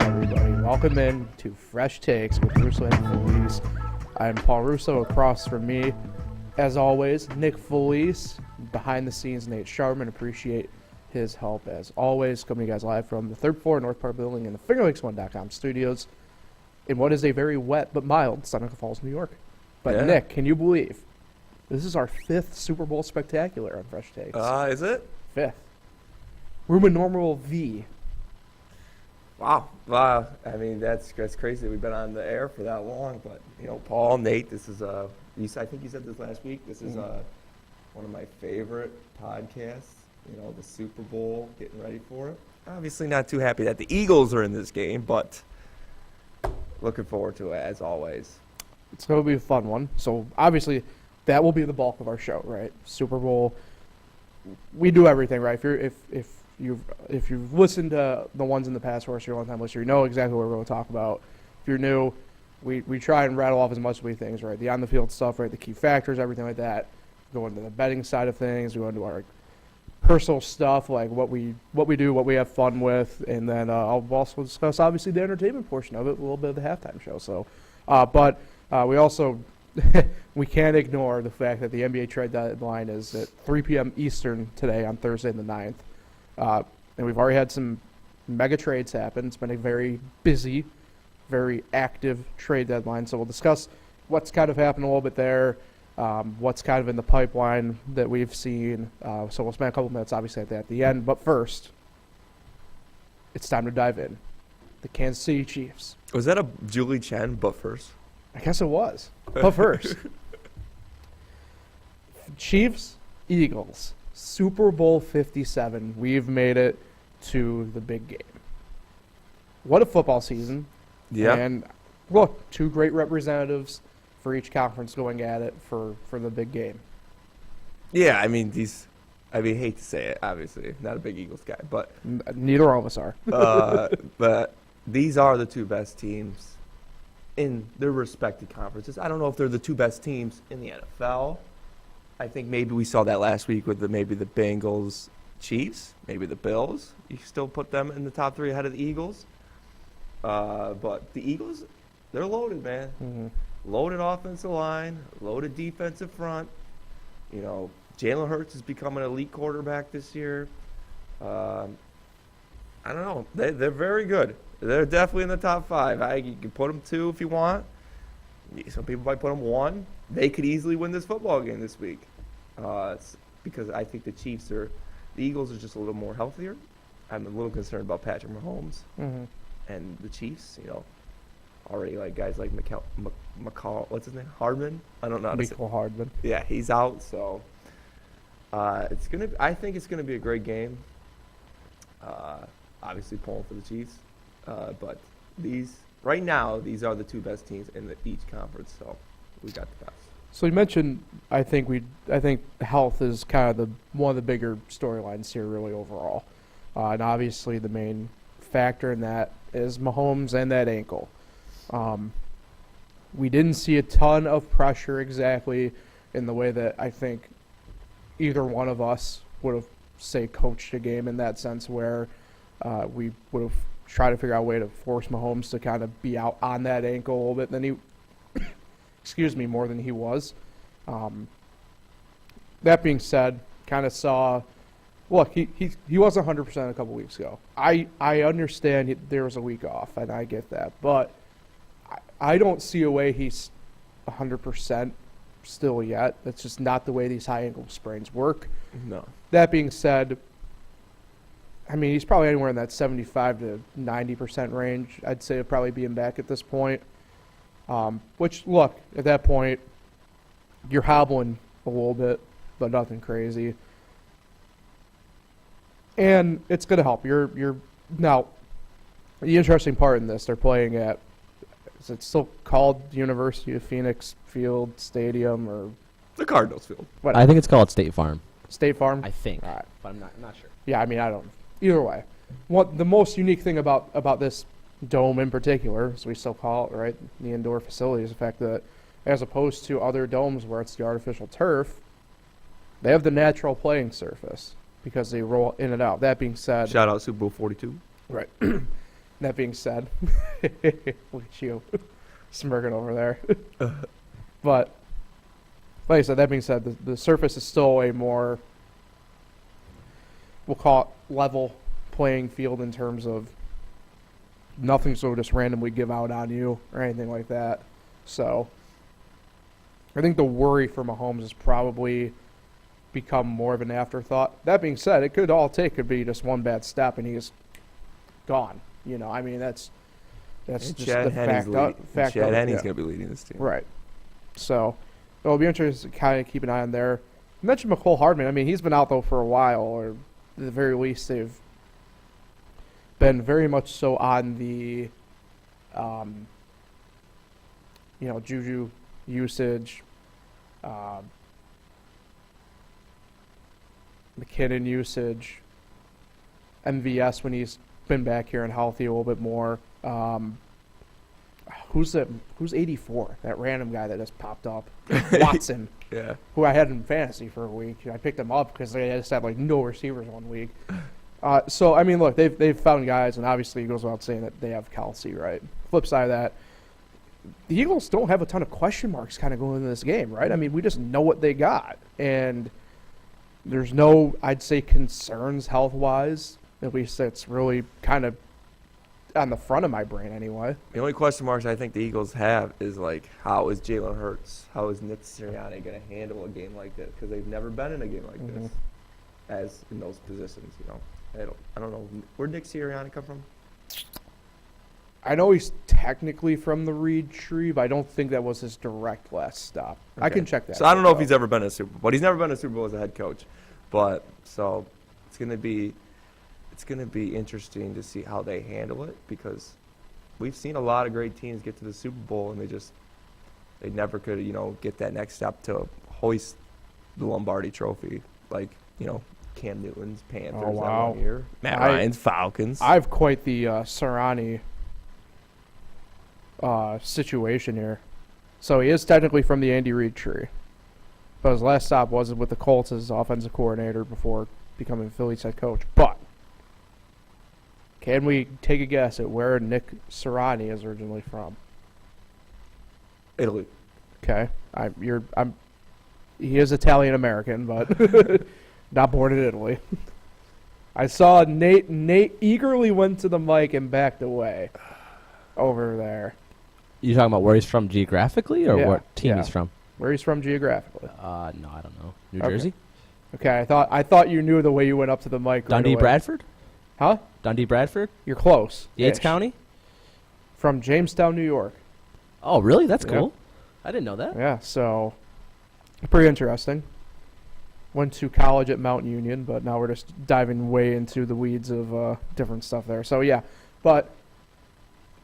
everybody? Welcome in to Fresh Takes with Russo and Felice. I'm Paul Russo. Across from me, as always, Nick Felice. Behind the scenes, Nate Sharman. Appreciate his help as always. Coming to you guys live from the third floor North Park Building in the FingerLakes1.com studios in what is a very wet but mild Seneca Falls, New York. But yeah. Nick, can you believe this is our fifth Super Bowl spectacular on Fresh Takes? Is it? Fifth. Roman numeral V. Wow. I mean, that's crazy. We've been on the air for that long. But, Paul, Nate, this is, I think you said this last week, this is one of my favorite podcasts. The Super Bowl, getting ready for it. Obviously not too happy that the Eagles are in this game, but looking forward to it, as always. It's going to be a fun one. So, obviously, that will be the bulk of our show, right? Super Bowl. We do everything, right? If you've listened to the ones in the past, or you're a long-time listener, you know exactly what we're going to talk about. If you're new, we try and rattle off as much of these things, right? The on-the-field stuff, right? The key factors, everything like that. Go into the betting side of things. We go into our personal stuff, like what we do, what we have fun with, and then I'll also discuss, obviously, the entertainment portion of it, a little bit of the halftime show. So, but we also we can't ignore the fact that the NBA trade deadline is at 3 p.m. Eastern today on Thursday the 9th. And we've already had some mega trades happen. It's been a very busy, very active trade deadline. So we'll discuss what's kind of happened a little bit there, what's kind of in the pipeline that we've seen. So we'll spend a couple minutes, obviously, at the end. But first, it's time to dive in. The Kansas City Chiefs. Was that a Julie Chen, but first? I guess it was. But first, Chiefs, Eagles, Super Bowl 57. We've made it to the big game. What a football season. Yeah. And look, two great representatives for each conference going at it for the big game. Yeah, I mean, hate to say it, obviously. Not a big Eagles guy, but Neither of us are. but these are the two best teams in their respective conferences. I don't know if they're the two best teams in the NFL. I think maybe we saw that last week with maybe the Bengals, Chiefs, maybe the Bills. You still put them in the top three ahead of the Eagles. But the Eagles, they're loaded, man. Mm-hmm. Loaded offensive line, loaded defensive front. Jalen Hurts is becoming an elite quarterback this year. I don't know. They're very good. They're definitely in the top five. You can put them 2 if you want. Some people might put them 1. They could easily win this football game this week. It's because I think the Eagles are just a little more healthier. I'm a little concerned about Patrick Mahomes. Mm-hmm. And the Chiefs, already like guys like McCall, what's his name? Hardman? I don't know how to say. Michael Hardman. Yeah, he's out, so I think it's gonna be a great game. Obviously pulling for the Chiefs. But right now, these are the two best teams in each conference, so we got the best. So you mentioned, I think health is kind of one of the bigger storylines here, really overall, and obviously the main factor in that is Mahomes and that ankle. We didn't see a ton of pressure exactly in the way that I think either one of us would have, say, coached a game in that sense, where we would have try to figure out a way to force Mahomes to kind of be out on that ankle a little bit than he, more than he was. That being said, kind of saw, look, he was 100% a couple weeks ago. I understand there was a week off, and I get that, but I don't see a way he's 100% still yet. That's just not the way these high ankle sprains work. No. That being said, he's probably anywhere in that 75 to 90% range. I'd say it'd probably be him back at this point. Which, look, at that point, you're hobbling a little bit, but nothing crazy. And it's going to help. You're now, the interesting part in this, they're playing at, is it still called University of Phoenix Field Stadium or the Cardinals Field? I think it's called State Farm. State Farm? I think. All right. But I'm not sure. Yeah, I don't. Either way, the most unique thing about this dome in particular, as we still call it, right, the indoor facility, is the fact that as opposed to other domes where it's the artificial turf, they have the natural playing surface because they roll in and out. That being said, shout out Super Bowl 42. Right. That being said, look at you smirking over there. But like I said, that being said, the surface is still a more, we'll call it level playing field in terms of nothing so just randomly give out on you or anything like that. So I think the worry for Mahomes has probably become more of an afterthought. That being said, it could be just one bad step and he's gone. You know, I mean that's just Chad the Henne's fact Chad of it, Henne's yeah. going to be leading this team. Right. So it'll be interesting to kind of keep an eye on there. You mentioned McCole Hardman. I mean, he's been out though for a while, or at the very least, they've been very much so on the, Juju usage, McKinnon usage, MVS when he's been back here and healthy a little bit more. Who's 84? That random guy that just popped up. Watson. Yeah. Who I had in fantasy for a week. I picked him up because they just had like no receivers 1 week. So I mean, look, they've found guys, and obviously it goes without saying that they have Kelsey, right? Flip side of that, the Eagles don't have a ton of question marks kind of going into this game, right? I mean, we just know what they got, and there's no, I'd say, concerns health-wise. At least that's really kind of on the front of my brain anyway. The only question marks I think the Eagles have is, like, how is Jalen Hurts, how is Nick Sirianni going to handle a game like this? Because they've never been in a game like this, as in those positions, you know. I don't know. Where'd Nick Sirianni come from? I know he's technically from the Reed tree, but I don't think that was his direct last stop. Okay. I can check that. So I don't know if he's ever been in a Super Bowl. But he's never been in a Super Bowl as a head coach. But so it's gonna be interesting to see how they handle it, because we've seen a lot of great teams get to the Super Bowl and they never could, you know, get that next step to hoist the Lombardi Trophy, like, you know, Cam Newton's Panthers that one year, Matt Ryan's Falcons. I have quite the Sirianni situation here. So he is technically from the Andy Reid tree, but his last stop was with the Colts as offensive coordinator before becoming Philly's head coach. But can we take a guess at where Nick Sirianni is originally from? Italy. Okay, he is Italian American, but not born in Italy. I saw Nate eagerly went to the mic and backed away over there. You talking about where he's from geographically, or Yeah, what team yeah. he's from? Where he's from geographically. No, I don't know. New Okay. Jersey? Okay, I thought you knew the way you went up to the mic. Dundee, right away. Bradford? Huh? Dundee, Bradford? You're close. Yates Ish. County? From Jamestown, New York. Oh, really? That's Yeah. cool. I didn't know that. Yeah, so pretty interesting. Went to college at Mount Union, but now we're just diving way into the weeds of different stuff there. So yeah, but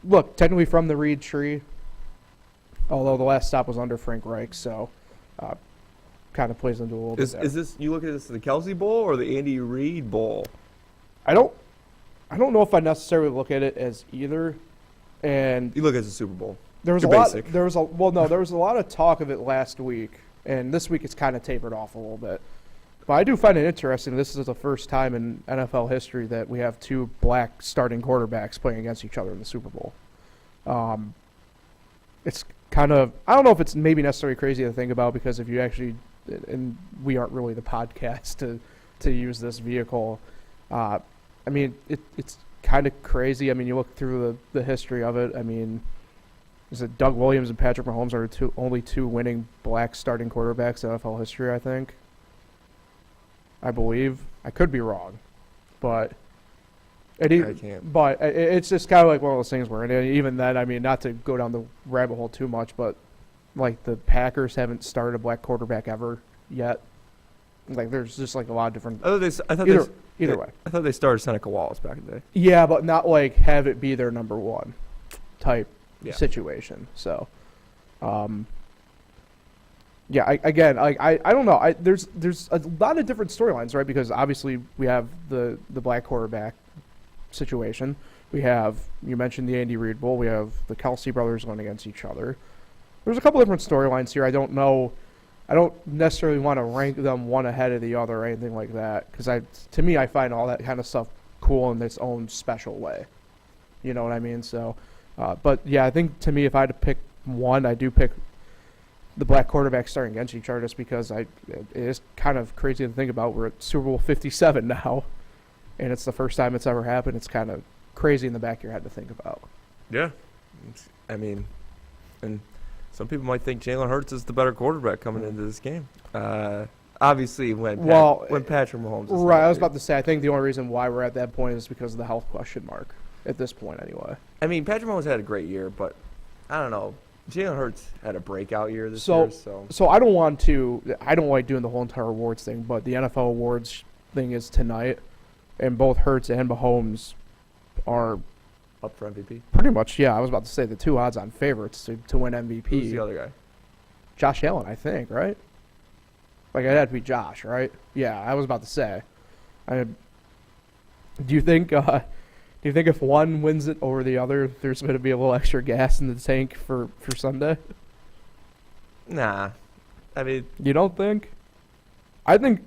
look, technically from the Reed tree, although the last stop was under Frank Reich, so kind of plays into a little bit there. Is this, you look at this as the Kelsey Bowl or the Andy Reid Bowl? I don't know if I necessarily look at it as either, and You look at the Super Bowl. there was You're a basic. lot. There was a lot of talk of it last week, and this week it's kind of tapered off a little bit. But I do find it interesting. This is the first time in NFL history that we have two black starting quarterbacks playing against each other in the Super Bowl. It's kind of, I don't know if it's maybe necessarily crazy to think about, because if you actually, and we aren't really the podcast to use this vehicle. I mean, it's kind of crazy. I mean, you look through the history of it. I mean, is it Doug Williams and Patrick Mahomes are only two winning black starting quarterbacks in NFL history, I think. I believe. I could be wrong, but I can't. But it's just kind of like one of those things where, and even then, I mean, not to go down the rabbit hole too much, but like the Packers haven't started a black quarterback ever yet. Like there's just like a lot of different. Either way. I thought they started Seneca Wallace back in the day. Yeah, but not like have it be their number one type Yeah. situation. So, yeah. I don't know. There's a lot of different storylines, right? Because obviously we have the black quarterback situation. We have, you mentioned the Andy Reid Bowl. We have the Kelsey brothers going against each other. There's a couple different storylines here. I don't know. I don't necessarily want to rank them one ahead of the other or anything like that, because to me, I find all that kind of stuff cool in its own special way. You know what I mean? So, but yeah, I think to me, if I had to pick one, I do pick the black quarterback starting against each other, just because it is kind of crazy to think about. We're at Super Bowl 57 now, and it's the first time it's ever happened. It's kind of crazy in the back of your head to think about. Yeah. I mean, and some people might think Jalen Hurts is the better quarterback coming into this game. Obviously, when Patrick Mahomes is right, I was about to say, I think the only reason why we're at that point is because of the health question mark at this point anyway. I mean, Patrick Mahomes had a great year, but I don't know. Jalen Hurts had a breakout year this year, So I don't like doing the whole entire awards thing, but the NFL awards thing is tonight, and both Hurts and Mahomes are up for MVP. pretty much, yeah, I was about to say the two odds-on favorites to win MVP. Who's the other guy? Josh Allen, I think, right? Like, it had to be Josh, right? Yeah, I was about to say. Do you think if one wins it over the other, there's going to be a little extra gas in the tank for Sunday? Nah. I mean, you don't think? I think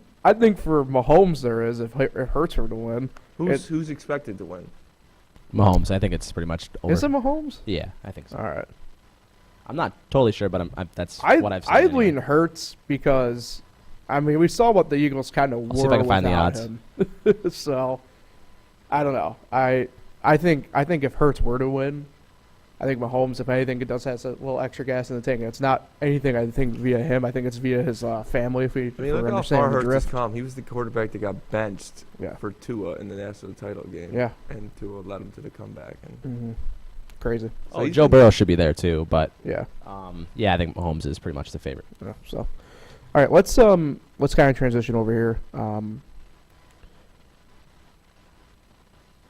for Mahomes there is if it hurts her to win. Who's expected to win? Mahomes. I think it's pretty much over. Is it Mahomes? Yeah, I think so. All right. I'm not totally sure, but that's what I've seen. I lean Hurts because, I mean, we saw what the Eagles kind of were see if I can find the without odds. him. So, I don't know. I think if Hurts were to win, I think Mahomes, if anything, it does have a little extra gas in the tank. It's not anything I think via him. I think it's via his family. If we look how understand far the Hurts drift. has come. He was the quarterback that got benched Yeah. for Tua in the national title game. Yeah. And Tua led him to the comeback. And Mm-hmm. Crazy. Oh, Joe Burrow should be there too, but Yeah. yeah, I think Mahomes is pretty much the favorite. Yeah, so, all right, let's kind of transition over here.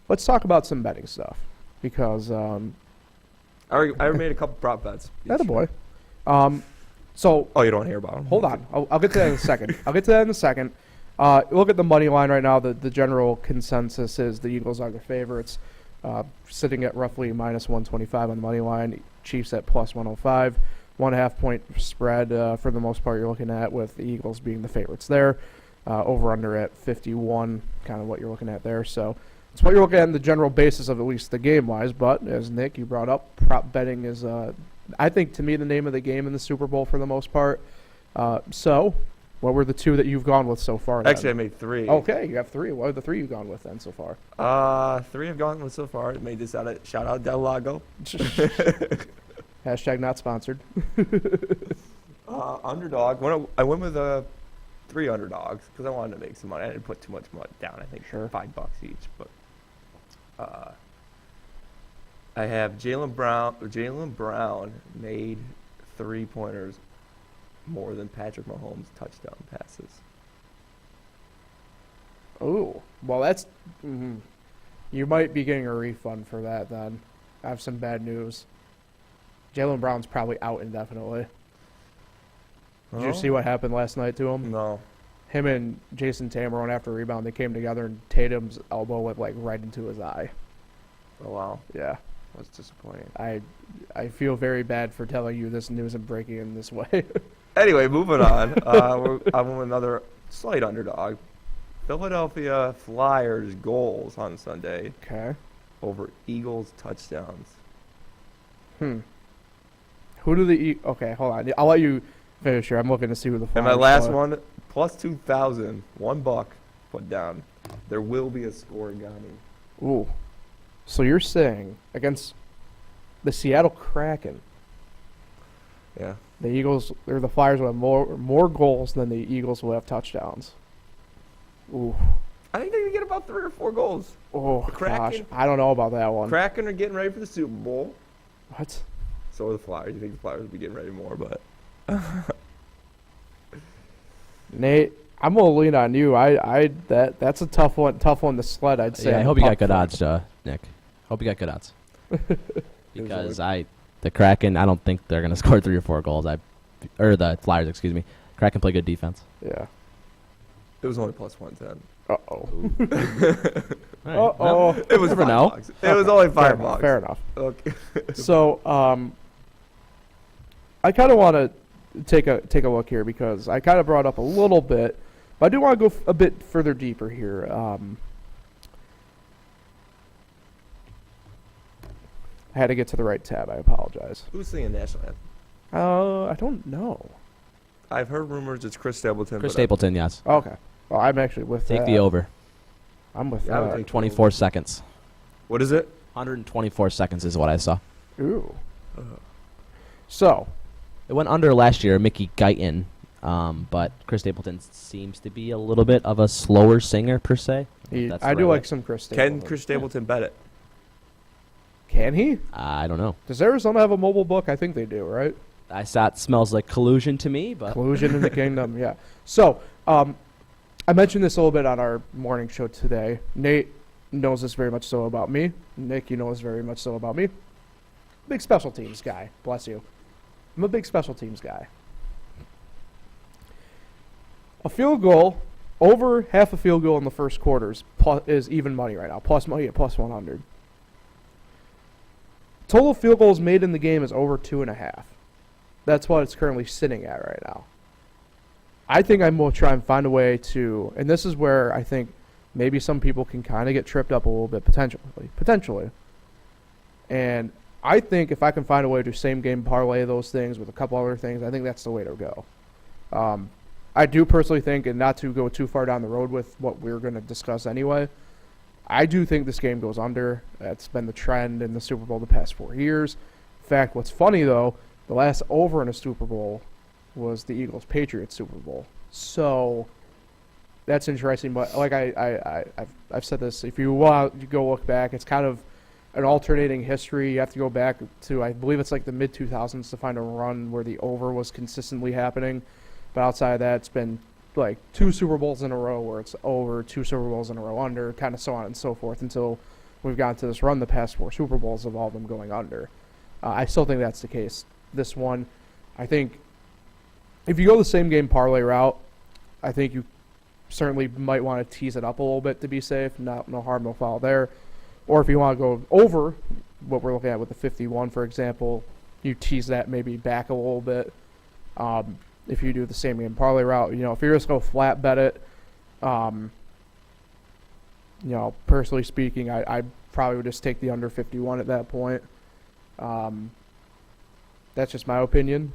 Let's talk about some betting stuff because I already made a couple prop bets. that a boy. So Oh, you don't hear about them? hold on, I'll get to that in a second. Look at the money line right now. The general consensus is the Eagles are the favorites, sitting at roughly minus 125 on the money line. Chiefs at plus 105. 1.5 point spread for the most part you're looking at, with the Eagles being the favorites there. Over under at 51, kind of what you're looking at there. So it's what you're looking at in the general basis of at least the game wise. But as Nick, you brought up, prop betting is I think to me the name of the game in the Super Bowl for the most part. So what were the two that you've gone with so far? Then? Actually, I made three. Okay, you have three. What are the three you've gone with then so far? Three I've gone with so far. Made this out of shout out Del Lago. Hashtag not sponsored. Underdog. I went with three underdogs because I wanted to make some money. I didn't put too much money down. I think Sure. $5 each. But I have Jalen Brown made 3-pointers more than Patrick Mahomes' touchdown passes. Oh, well, that's. You might be getting a refund for that then. I have some bad news. Jalen Brown's probably out indefinitely. Did you see what happened last night to him? No. Him and Jason Tamarone, after a rebound, they came together and Tatum's elbow went like right into his eye. Oh, wow. Yeah. That's disappointing. I feel very bad for telling you this news and breaking in this way. Anyway, moving on. I'm with another slight underdog. Philadelphia Flyers goals on Sunday Okay. over Eagles touchdowns. Who do the Okay, hold on. I'll let you finish here. I'm looking to see who the And Flyers my last play. one, plus 2,000, $1 put down. There will be a scoregami. Ooh. So you're saying against the Seattle Kraken, Yeah. the Eagles or the Flyers will have more goals than the Eagles will have touchdowns. Ooh. I think they're going to get about 3 or 4 goals. Oh, The Kraken- gosh. I don't know about that one. Kraken are getting ready for the Super Bowl. What? So are the Flyers. You think the Flyers will be getting ready more, but Nate, I'm gonna lean on you. That's a tough one to sled, I'd say. Yeah, I on hope the you got puck good front. odds, Nick. Hope you got good odds. Because the Kraken, I don't think they're gonna score 3 or 4 goals. Or the Flyers, excuse me. Kraken play good defense. Yeah. it was only plus 110. Uh-oh. All right, Uh-oh. well, It was never $5. know. It was only $5. Fair enough. Okay. So, I kind of want to take a look here because I kind of brought up a little bit, but I do want to go a bit further deeper here. I had to get to the right tab. I apologize. Who's singing national anthem? I don't know. I've heard rumors it's Chris Stapleton. Chris but Stapleton, yes. Okay. Well, I'm actually with Take that. the over. I'm with Yeah, I would that. take 24 seconds. What is it? 124 seconds is what I saw. Ooh. So, It went under last year, Mickey Guyton, but Chris Stapleton seems to be a little bit of a slower singer, per se. That's I the do right like way. some Chris Stapleton. Can Chris Stapleton bet it? Can he? I don't know. Does Arizona have a mobile book? I think they do, right? I saw it smells like collusion to me, but Collusion in the kingdom, yeah. So, I mentioned this a little bit on our morning show today. Nate knows this very much so about me. Nick, you know this very much so about me. Big special teams guy. Bless you. I'm a big special teams guy. A field goal, over half a field goal in the first quarter is even money right now. Plus money at plus 100. Total field goals made in the game is over 2.5. That's what it's currently sitting at right now. I think I'm going to try and find a way to, and this is where I think maybe some people can kind of get tripped up a little bit potentially. And I think if I can find a way to same game parlay those things with a couple other things, I think that's the way to go. I do personally think, and not to go too far down the road with what we're going to discuss anyway, I do think this game goes under. That's been the trend in the Super Bowl the past 4 years. In fact, what's funny though, the last over in a Super Bowl was the Eagles-Patriots Super Bowl. So that's interesting. But like I've said this, if you want to go look back, it's kind of an alternating history. You have to go back to, I believe it's like the mid-2000s to find a run where the over was consistently happening. But outside of that, it's been like 2 Super Bowls in a row where it's over, 2 Super Bowls in a row under, kind of so on and so forth until we've gotten to this run the past 4 Super Bowls of all of them going under. I still think that's the case. This one, I think if you go the same game parlay route, I think you certainly might want to tease it up a little bit to be safe. No harm, no foul there. Or if you want to go over what we're looking at with the 51, for example, you tease that maybe back a little bit. If you do the same game parlay route, if you're just going to flat bet it, personally speaking, I probably would just take the under 51 at that point. That's just my opinion.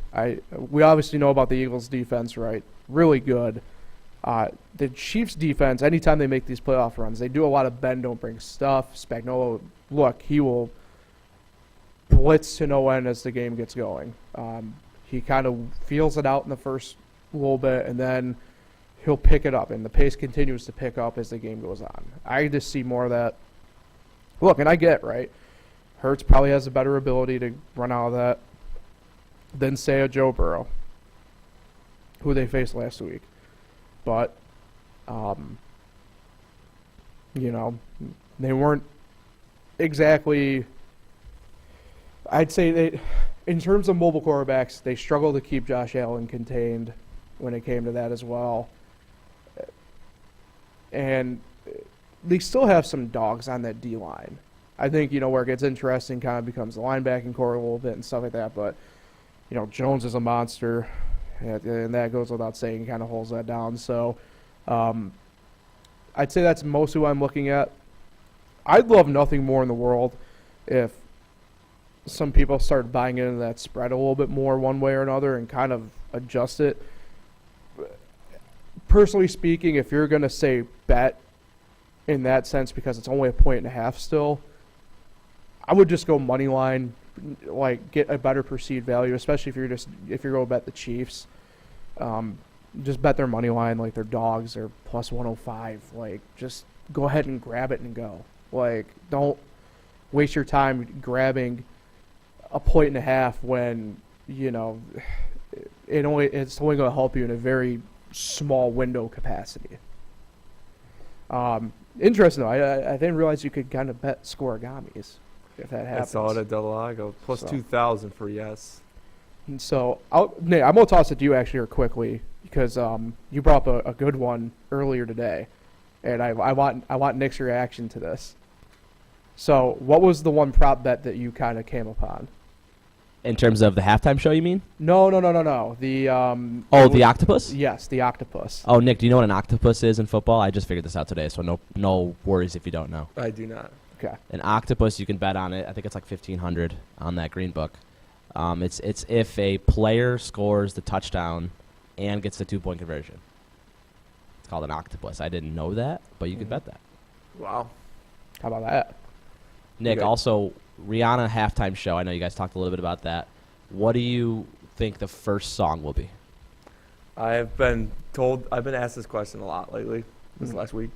We obviously know about the Eagles' defense, right? Really good. The Chiefs' defense, anytime they make these playoff runs, they do a lot of bend, don't bring stuff. Spagnuolo, look, he will blitz to no end as the game gets going. He kind of feels it out in the first little bit, and then he'll pick it up, and the pace continues to pick up as the game goes on. I just see more of that. Look, and I get, right, Hurts probably has a better ability to run out of that than, say, a Joe Burrow, who they faced last week. But, they weren't exactly, I'd say in terms of mobile quarterbacks, they struggled to keep Josh Allen contained when it came to that as well. And they still have some dogs on that D-line. I think, where it gets interesting kind of becomes the linebacking core a little bit and stuff like that. But, Jones is a monster, and that goes without saying. He kind of holds that down. So I'd say that's mostly what I'm looking at. I'd love nothing more in the world if some people started buying into that spread a little bit more one way or another and kind of adjust it. Personally speaking, if you're going to say bet in that sense because it's only 1.5 still, I would just go money line, like get a better perceived value, especially if you're going to bet the Chiefs. Just bet their money line like their dogs are plus 105. Like, just go ahead and grab it and go. Like, don't waste your time grabbing 1.5 when it's only going to help you in a very small window capacity. Interesting though. I didn't realize you could kind of bet scoregamis if that happens. I saw it at Delago. Plus 2,000 for yes. And so, Nate, I'm going to toss it to you actually here quickly because you brought up a good one earlier today, and I want Nick's reaction to this. So, what was the one prop bet that you kind of came upon? in terms of the halftime show, you mean? No. The the octopus? Yes, the octopus. Oh, Nick, do you know what an octopus is in football? I just figured this out today, so no worries if you don't know. I do not. Okay. An octopus, you can bet on it. I think it's like 1,500 on that green book. It's if a player scores the touchdown and gets the 2-point conversion. It's called an octopus. I didn't know that, but you could bet that. Wow. How about that? Nick, Okay. also, Rihanna halftime show. I know you guys talked a little bit about that. What do you think the first song will be? I've been asked this question a lot lately, this last week.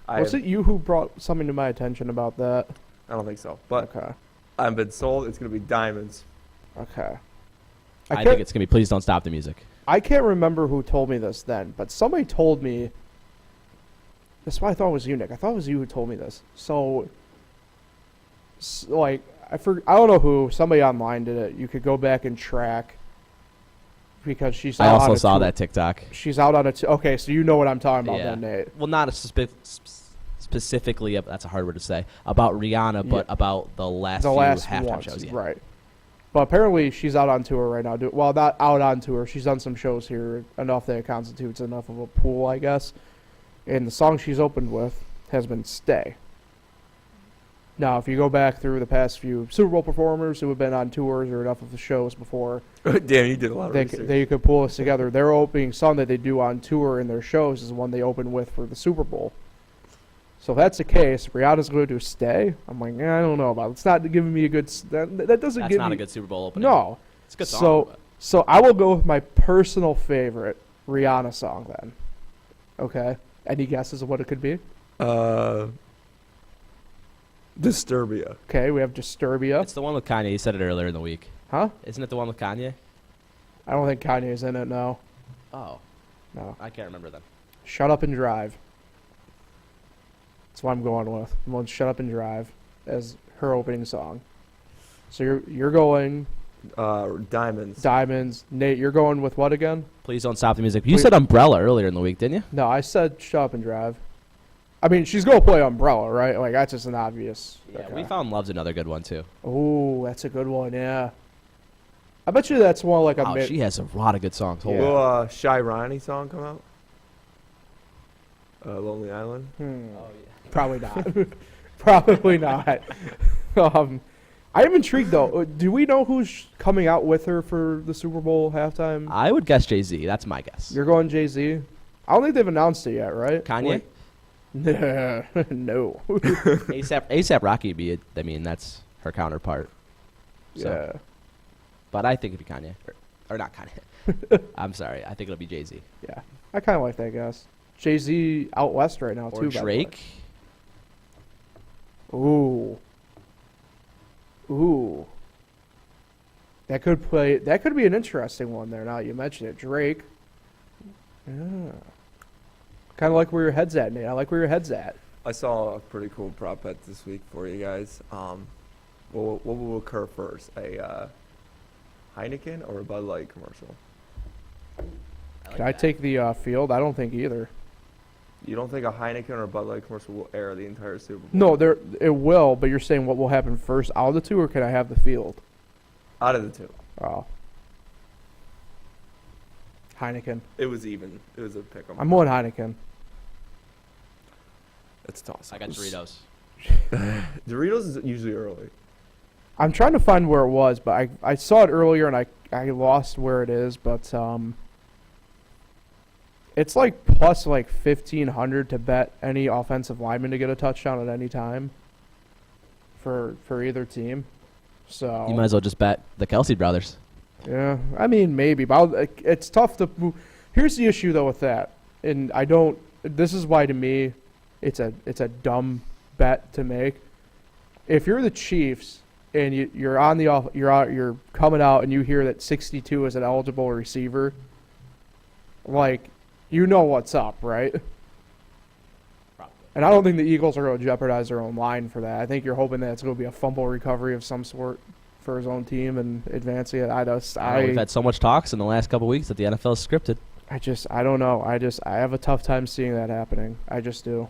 Was it you who brought something to my attention about that? I don't think so, but Okay. I've been sold it's going to be Diamonds. Okay. I think it's going to be Please Don't Stop the Music. I can't remember who told me this then, but somebody told me. That's why I thought it was you, Nick. I thought it was you who told me this. So, like, I don't know who. Somebody online did it. You could go back and track because she's. I out also on a saw tour- that TikTok. She's out on a. Okay, so you know what I'm talking about Yeah. then, Nate. Well, not specifically, that's a hard word to say, about Rihanna, but Yeah. about the last The few last halftime one, shows. Yeah. right? But apparently she's out on tour right now. Well, not out on tour. She's done some shows here enough that it constitutes enough of a pool, I guess. And the song she's opened with has been "Stay." Now, if you go back through the past few Super Bowl performers who have been on tours or enough of the shows before, Damn, you did a lot of research. they could pull this together. Their opening song that they do on tour in their shows is the one they open with for the Super Bowl. So if that's the case, Rihanna's going to do "Stay." I'm like, I don't know about it. It's not giving me a good. That doesn't That's give not me a good Super Bowl opening. No. It's a good song. So, but- so I will go with my personal favorite Rihanna song then. Okay. Any guesses of what it could be? Disturbia. Okay, we have Disturbia. It's the one with Kanye. You said it earlier in the week. Huh? Isn't it the one with Kanye? I don't think Kanye's in it, no. Oh, No. I can't remember then. Shut Up and Drive. That's what I'm going with. I'm going Shut Up and Drive as her opening song. So you're going Diamonds. Diamonds. Nate, you're going with what again? Please Don't Stop the Music. You said Umbrella earlier in the week, didn't you? No, I said Shut Up and Drive. I mean, she's going to play Umbrella, right? Like, that's just an obvious. Yeah, okay. We Found Love's another good one, too. Oh, that's a good one, yeah. I bet you that's more like a Wow, mid. she has a lot of good songs. Hold Yeah. on. Will Shy Ronnie song come out? Lonely Island. Probably not. Probably not. I am intrigued though. Do we know who's coming out with her for the Super Bowl halftime? I would guess Jay-Z. That's my guess. You're going Jay-Z. I don't think they've announced it yet, right? Kanye? No. ASAP Rocky be it. I mean, that's her counterpart. So, Yeah. But I think it'd be Kanye. Or not Kanye. I'm sorry. I think it'll be Jay-Z. Yeah. I kind of like that, guess. Jay-Z out west right now Or too. by the way. Drake. Ooh. Ooh. That could be an interesting one there now you mention it. Drake. Yeah. Kind of like where your head's at, Nate. I like where your head's at. I saw a pretty cool prop bet this week for you guys. What will occur first? A Heineken or a Bud Light commercial? Can I take the field? I don't think either. You don't think a Heineken or a Bud Light commercial will air the entire Super Bowl? No, it will, but you're saying what will happen first out of the two, or can I have the field? Out of the two. Oh. Heineken. It was even. It was a pick 'em. I'm going Heineken. It's toss. I got Doritos. Doritos is usually early. I'm trying to find where it was, but I saw it earlier and I lost where it is, but it's like plus like 1,500 to bet any offensive lineman to get a touchdown at any time for either team. So You might as well just bet the Kelsey brothers. yeah, I mean maybe, but it's tough to move. Here's the issue though with that, and I don't. This is why to me, it's a dumb bet to make. If you're the Chiefs and you're on the off, you're coming out and you hear that 62 is an eligible receiver, like you know what's up, right? Probably. And I don't think the Eagles are going to jeopardize their own line for that. I think you're hoping that it's going to be a fumble recovery of some sort for his own team and advancing it. We've had so much talks in the last couple weeks that the NFL is scripted. I don't know. I have a tough time seeing that happening. I just do.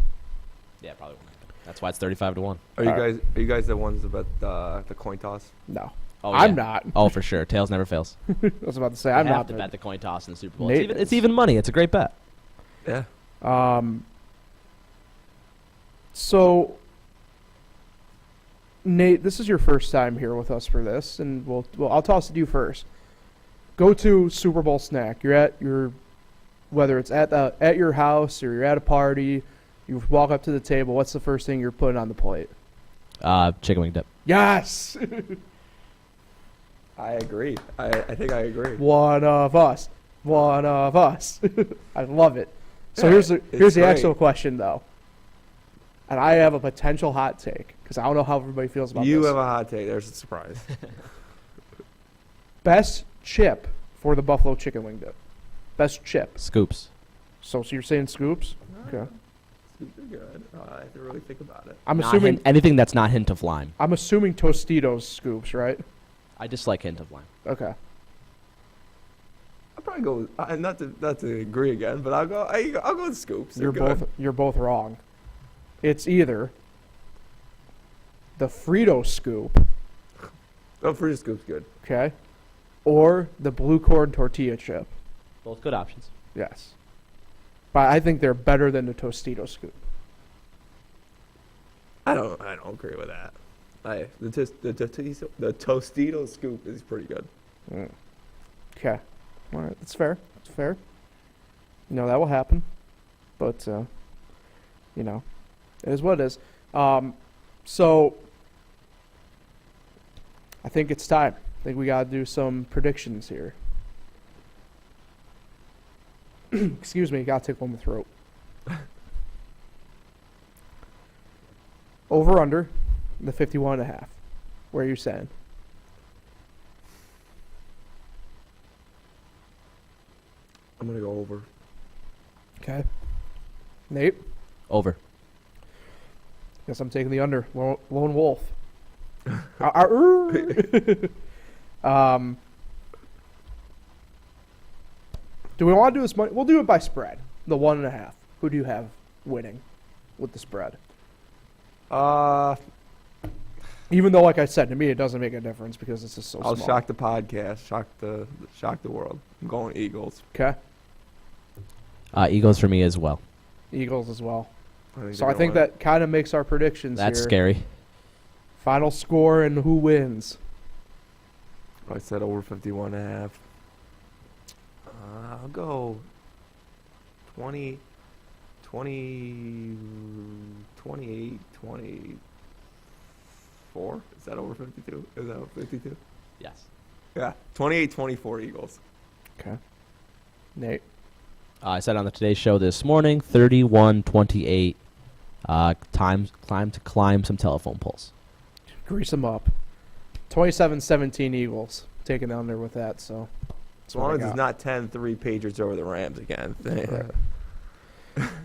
Yeah, probably won't happen. That's why it's 35-1. Are you guys the ones that bet the coin toss? No. Oh, I'm yeah. not. Oh, for sure. Tails never fails. I was about to say, You I'm have not. to bet the coin toss in the Super Bowl. Nate It's even money. It's a great bet. Yeah. So Nate, this is your first time here with us for this, and I'll toss it to you first. Go to Super Bowl snack. You're at your, whether it's at your house or you're at a party, you walk up to the table. What's the first thing you're putting on the plate? Chicken wing dip. Yes. I agree. I think I agree. One of us. One of us. I love it. So Yeah, here's the great. actual question though, and I have a potential hot take because I don't know how everybody feels about You this. have a hot take. There's a surprise. Best chip for the buffalo chicken wing dip. Best chip. Scoops. So you're saying scoops? Okay. Scoops are good. I have to really think about it. I'm Not assuming hint, anything that's not hint of lime. I'm assuming Tostitos scoops, right? I dislike hint of lime. Okay. I'll probably go with, not to agree again, but I'll go with scoops. They're You're both wrong. It's either the Frito scoop, Oh, Frito scoop's good. okay, or the blue corn tortilla chip. Both good options. Yes. But I think they're better than the Tostito scoop. I don't agree with that. The Tostito scoop is pretty good. Okay. All right. That's fair. That's fair. You know, that will happen. But, you know, it is what it is. So, I think it's time. I think we got to do some predictions here. Excuse me. Got to take one in the throat. Over under the 51.5. Where are you saying? I'm gonna go over. Okay. Nate? Over. Guess I'm taking the under. Lone Wolf. Do we want to do this money? We'll do it by spread. The 1.5. Who do you have winning with the spread? Even though, like I said, to me it doesn't make a difference because it's just so I'll small. shock the podcast, shock the world. I'm going Eagles. Okay. Eagles for me as well. Eagles as well. I So I think that kind of makes our predictions That's here. scary. Final score and who wins. I said over 51.5. I'll go 20, 20, 28, 24. Is that over 52? Is that over 52? Yes. Yeah, 28-24 Eagles. Okay. Nate. I said on the Today Show this morning, 31-28. Time to climb some telephone poles. Grease them up. 27-17 Eagles. Taking the under with that, so. As long as it's not 10 3-pagers over the Rams again. Right.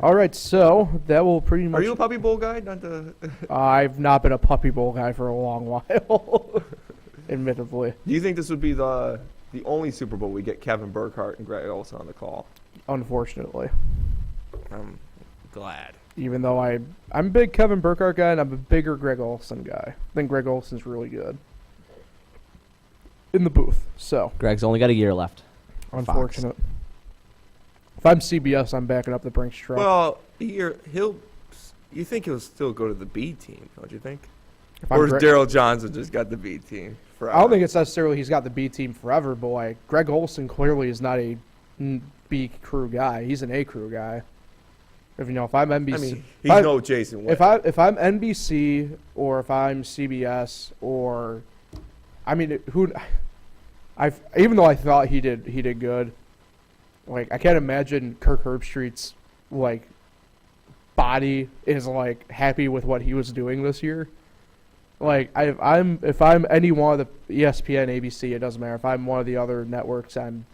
All right, so that will pretty much. Are you a Puppy Bowl guy? Not the. I've not been a Puppy Bowl guy for a long while, admittedly. Do you think this would be the only Super Bowl we get Kevin Burkhardt and Greg Olsen on the call? Unfortunately. I'm glad. Even though I'm a big Kevin Burkhardt guy and I'm a bigger Greg Olsen guy. I think Greg Olsen's really good. In the booth, so. Greg's only got a year left. Unfortunate. If I'm CBS, I'm backing up the Brinks truck. Well, you think he'll still go to the B team, don't you think? If I'm Or is Greg- Daryl Johnson just got the B team forever? I don't think it's necessarily he's got the B team forever, boy. Greg Olsen clearly is not a B crew guy. He's an A crew guy. If I'm NBC, I mean, he's no Jason Witten. if I'm NBC or if I'm CBS or, I mean, even though I thought he did good, like I can't imagine Kirk Herbstreit's like body is like happy with what he was doing this year. Like if I'm any one of the ESPN, ABC, it doesn't matter. If I'm one of the other networks, I'm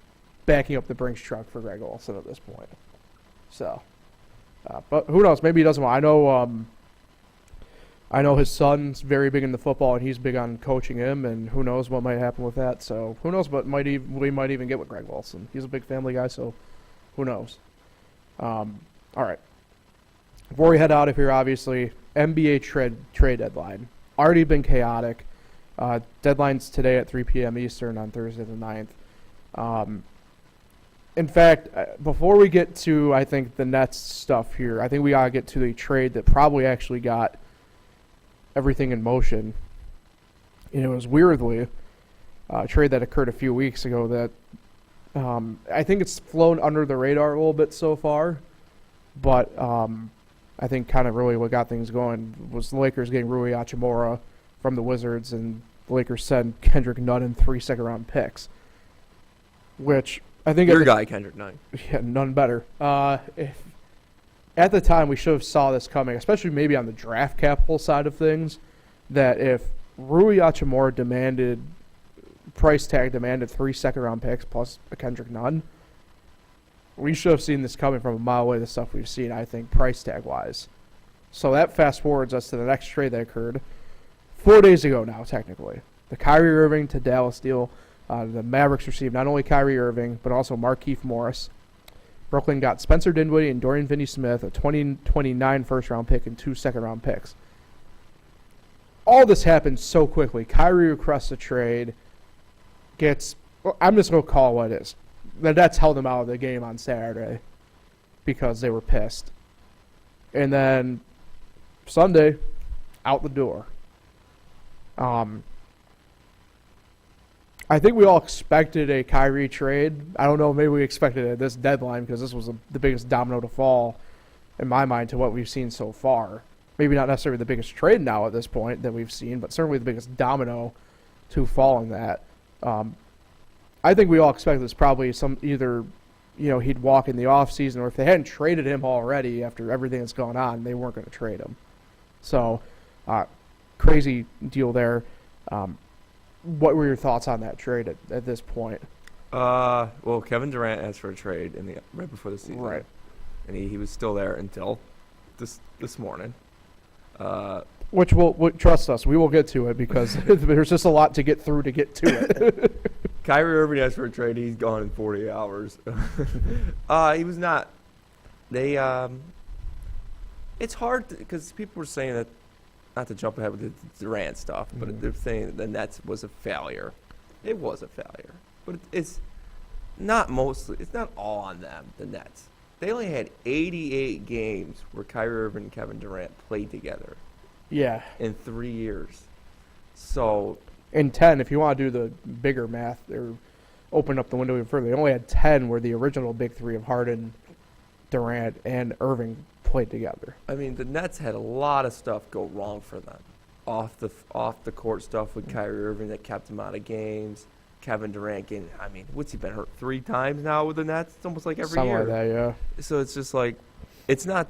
backing up the Brinks truck for Greg Olsen at this point. So, but who knows? Maybe he doesn't want. I know his son's very big into football, and he's big on coaching him, and who knows what might happen with that. So who knows what we might even get with Greg Olsen. He's a big family guy, so who knows? All right. Before we head out of here, obviously, NBA trade deadline. Already been chaotic. Deadline's today at 3 p.m. Eastern on Thursday the 9th. In fact, before we get to, I think, the Nets stuff here, I think we got to get to the trade that probably actually got everything in motion And it was weirdly a trade that occurred a few weeks ago that I think it's flown under the radar a little bit so far, but I think kind of really what got things going was the Lakers getting Rui Hachimura from the Wizards, and the Lakers sent Kendrick Nunn and 3 second-round picks, which I think Your guy, Kendrick Nunn. Yeah, none better. If at the time we should have saw this coming, especially maybe on the draft capital side of things, that if Rui Hachimura demanded 3 second-round picks plus a Kendrick Nunn, we should have seen this coming from a mile away, the stuff we've seen, I think, price tag-wise. So that fast-forwards us to the next trade that occurred 4 days ago now, technically. The Kyrie Irving to Dallas deal. The Mavericks received not only Kyrie Irving, but also Markieff Morris. Brooklyn got Spencer Dinwiddie and Dorian Finney-Smith, a 2029 first-round pick and 2 second-round picks. All this happened so quickly. Kyrie requests a trade, I'm just going to call it what it is. The Nets held them out of the game on Saturday because they were pissed. And then Sunday, out the door. I think we all expected a Kyrie trade. I don't know, maybe we expected it at this deadline because this was the biggest domino to fall, in my mind, to what we've seen so far. Maybe not necessarily the biggest trade now at this point that we've seen, but certainly the biggest domino to fall in that. I think we all expected this probably either he'd walk in the offseason, or if they hadn't traded him already after everything that's gone on, they weren't going to trade him. So, crazy deal there. What were your thoughts on that trade at this point? Well, Kevin Durant asked for a trade right before the season. Right. And he was still there until this morning. Which will trust us, we will get to it because there's just a lot to get through to get to it. Kyrie Irving asked for a trade. He's gone in 48 hours. He was not. It's hard because people were saying that, not to jump ahead with the Durant stuff, but they're saying that the Nets was a failure. It was a failure, but it's not all on them. The Nets. They only had 88 games where Kyrie Irving and Kevin Durant played together. Yeah. In 3 years. So. In 10, if you want to do the bigger math, or open up the window even further, they only had 10 where the original big three of Harden, Durant, and Irving played together. I mean, the Nets had a lot of stuff go wrong for them. Off the court stuff with Kyrie Irving that kept him out of games. Kevin Durant getting, what's he been hurt 3 times now with the Nets? It's almost like every year. Something like that, yeah. So it's just like, it's not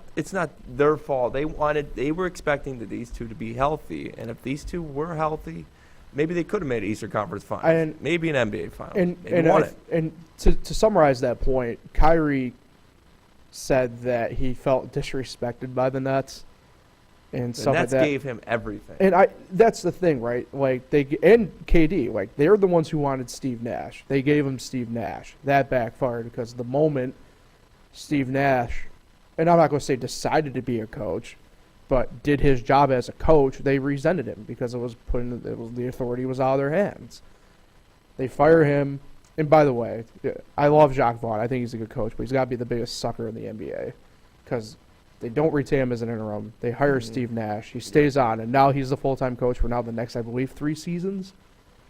their fault. They were expecting these two to be healthy, and if these two were healthy, maybe they could have made an Eastern Conference Finals, maybe an NBA Finals, and to summarize that point, Kyrie said that he felt disrespected by the Nets and stuff like that. The Nets gave him everything. And that's the thing, right? Like and KD, like they're the ones who wanted Steve Nash. They gave him Steve Nash. That backfired because the moment Steve Nash, and I'm not going to say decided to be a coach, but did his job as a coach, they resented him because the authority was out of their hands. They fire him. And by the way, I love Jacques Vaughn. I think he's a good coach, but he's got to be the biggest sucker in the NBA because they don't retain him as an interim. They hire Steve Nash. He stays on, and now he's the full-time coach for now the next, I believe, 3 seasons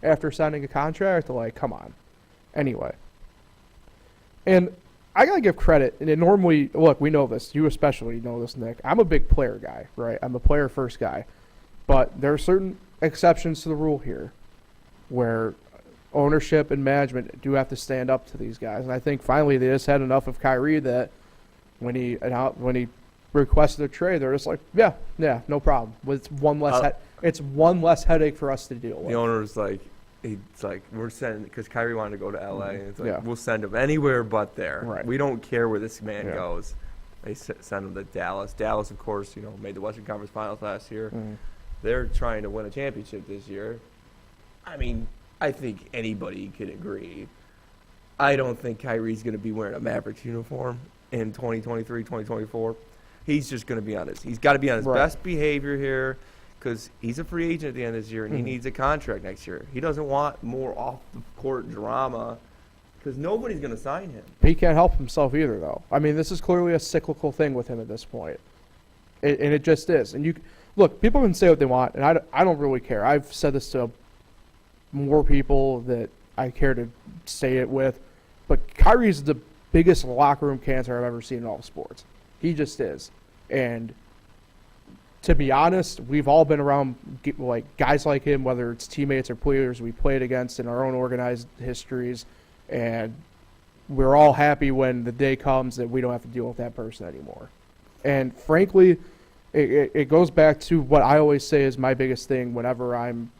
after signing a contract. Like, come on. Anyway. And I got to give credit. And normally, look, we know this. You especially know this, Nick. I'm a big player guy, right? I'm a player-first guy. But there are certain exceptions to the rule here where ownership and management do have to stand up to these guys. And I think finally they just had enough of Kyrie that when he requested a trade, they're just like, yeah, no problem. It's one less headache for us to deal with. The owner's like, we're sending, because Kyrie wanted to go to LA, and it's like, we'll send him anywhere but there. Right. We don't care where this man goes. They send him to Dallas. Dallas, of course, made the Western Conference Finals last year. They're trying to win a championship this year. I think anybody could agree. I don't think Kyrie's going to be wearing a Mavericks uniform in 2023, 2024. He's just going to be on his. He's got to be on his best behavior here because he's a free agent at the end of this year and he needs a contract next year. He doesn't want more off-the-court drama because nobody's going to sign him. He can't help himself either, though. This is clearly a cyclical thing with him at this point. And it just is. And look, people can say what they want, and I don't really care. I've said this to more people that I care to say it with, but Kyrie's the biggest locker room cancer I've ever seen in all of sports. He just is. And to be honest, we've all been around like guys like him, whether it's teammates or players we played against in our own organized histories, and we're all happy when the day comes that we don't have to deal with that person anymore. And frankly, it goes back to what I always say is my biggest thing whenever I'm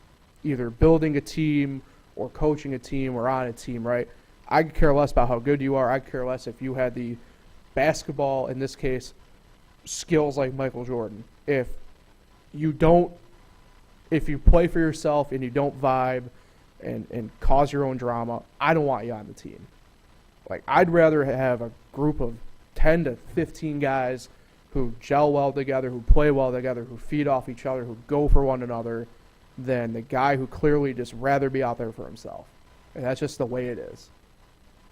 either building a team or coaching a team or on a team, right? I could care less about how good you are. I could care less if you had the basketball, in this case, skills like Michael Jordan. If you play for yourself and you don't vibe and cause your own drama, I don't want you on the team. Like, I'd rather have a group of 10 to 15 guys who gel well together, who play well together, who feed off each other, who go for one another, than the guy who clearly just rather be out there for himself. And that's just the way it is.